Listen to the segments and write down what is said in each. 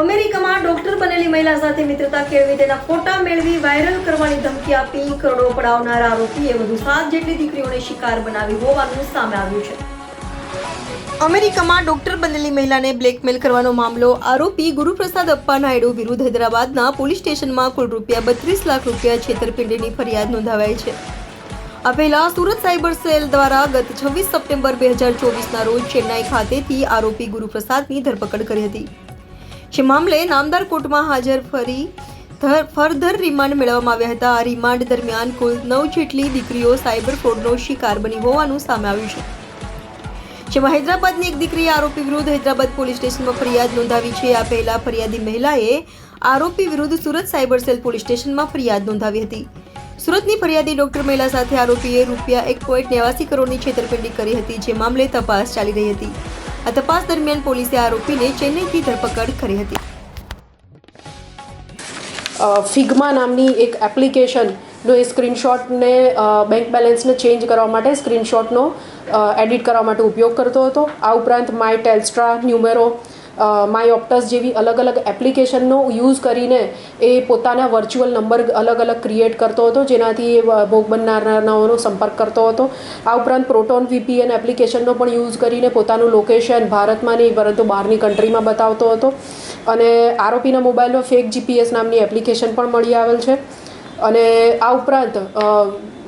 અમેરિકામાં ડોક્ટર બનેલી મહિલા સાથે મિત્રતા કેળવી તેના ફોટા મેળવી વાયરલ કરવાની ધમકી આપી કરોડો પડાવનાર આરોપીએ વધુ 7 જેટલી દીકરીઓને શિકાર બનાવી હોવાનું સામે આવ્યું છે। અમેરિકામાં ડોક્ટર બનેલી મહિલાને બ્લેકમેલ કરવાનો મામલો આરોપી ગુરુપ્રસાદ અપ્પા નાયડુ વિરુદ્ધ હૈદરાબાદના પોલીસ સ્ટેશનમાં કુલ ₹32 લાખ છેતરપિંડીની ફરિયાદ નોંધાવાઈ છે। આ પહેલા સુરત સાયબર સેલ દ્વારા ગત 26 સપ્ટેમ્બર 2024ના રોજ ચેન્નાઈ ખાતેથી આરોપી ગુરુપ્રસાદની ધરપકડ કરી હતી। જે મામલે નામદાર કોર્ટમાં હાજર ફર્ધર રિમાન્ડ મેળવવામાં આવ્યા હતા। આ રિમાન્ડ દરમિયાન કુલ 9 જેટલી દીકરીઓ સાયબર ફ્રોડનો શિકાર બની હોવાનું સામે આવ્યું છે। જેમાં હૈદરાબાદની એક દીકરીએ આરોપી વિરુદ્ધ હૈદરાબાદ પોલીસ સ્ટેશનમાં ફરિયાદ નોંધાવી છે। આ પહેલા ફરિયાદી મહિલાએ આરોપી વિરુદ્ધ સુરત સાયબર સેલ પોલીસ સ્ટેશનમાં ફરિયાદ નોંધાવી હતી। સુરતની ફરિયાદી ડોક્ટર મહિલા સાથે આરોપીએ ₹1.89 કરોડની છેતરપિંડી કરી હતી। જે મામલે તપાસ ચાલી રહી હતી। આ તપાસ દરમિયાન પોલીસે આરોપીને ચેન્નઈથી ધરપકડ કરી હતી। ફિગ્મા નામની એક એપ્લિકેશનનો એ સ્ક્રીનશોટને બેંક બેલેન્સને ચેન્જ કરવા માટે સ્ક્રીનશોટનો એડિટ કરવા માટે ઉપયોગ કરતો હતો। આ ઉપરાંત માય ટેલ્સ્ટ્રા, ન્યુમેરો, માય ઓપ્ટસ જેવી અલગ અલગ એપ્લિકેશનનો યુઝ કરીને એ પોતાના વર્ચ્યુઅલ નંબર અલગ અલગ ક્રિએટ કરતો હતો, જેનાથી એ ભોગ બનનારાનો સંપર્ક કરતો હતો। આ ઉપરાંત પ્રોટોન VPN એપ્લિકેશનનો પણ યુઝ કરીને પોતાનું લોકેશન ભારતમાં નહીં પરંતુ બહારની કન્ટ્રીમાં બતાવતો હતો। અને આરોપીના મોબાઈલમાં ફેક GPS નામની એપ્લિકેશન પણ મળી આવેલ છે। અને આ ઉપરાંત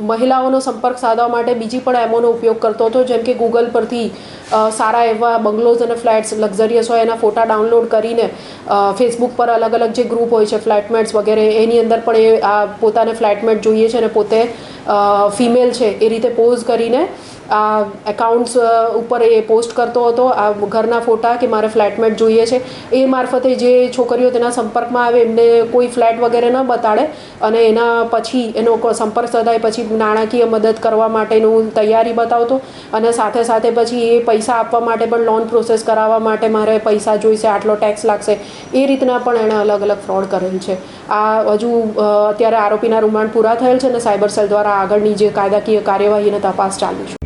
મહિલાઓનો સંપર્ક સાધવા માટે બીજી પણ એમોનો ઉપયોગ કરતો હતો, જેમ કે ગૂગલ પરથી સારા એવા બંગલોઝ અને ફ્લેટ્સ લક્ઝરિયસ હોય એના ફોટા ડાઉનલોડ કરીને ફેસબુક પર અલગ અલગ જે ગ્રુપ હોય છે ફ્લેટમેટ્સ વગેરે, એની અંદર પણ એ આ પોતાને ફ્લેટમેટ જોઈએ છે અને પોતે ફિમેલ છે એ રીતે પોઝ કરીને આ એકાઉન્ટ્સ ઉપર એ પોસ્ટ કરતો હતો આ ઘરના ફોટા કે મારે ફ્લેટમેટ જોઈએ છે। એ મારફતે જે છોકરીઓ તેના સંપર્કમાં આવે એમને કોઈ ફ્લેટ વગેરે ન બતાડે અને એના પછી એનો સંપર્ક સધાય પછી નાણાકીય મદદ કરવા માટેનું તૈયારી બતાવતો અને સાથે સાથે પછી એ પૈસા આપવા માટે પણ લોન પ્રોસેસ કરાવવા માટે મારે પૈસા જોઈશે, આટલો ટેક્સ લાગશે, એ રીતના પણ એણે અલગ અલગ ફ્રોડ કરેલ છે। આ હજુ અત્યારે આરોપીના રિમાન્ડ પૂરા થયેલ છે અને સાયબર સેલ દ્વારા આગળની જે કાયદાકીય કાર્યવાહી અને તપાસ ચાલુ છે।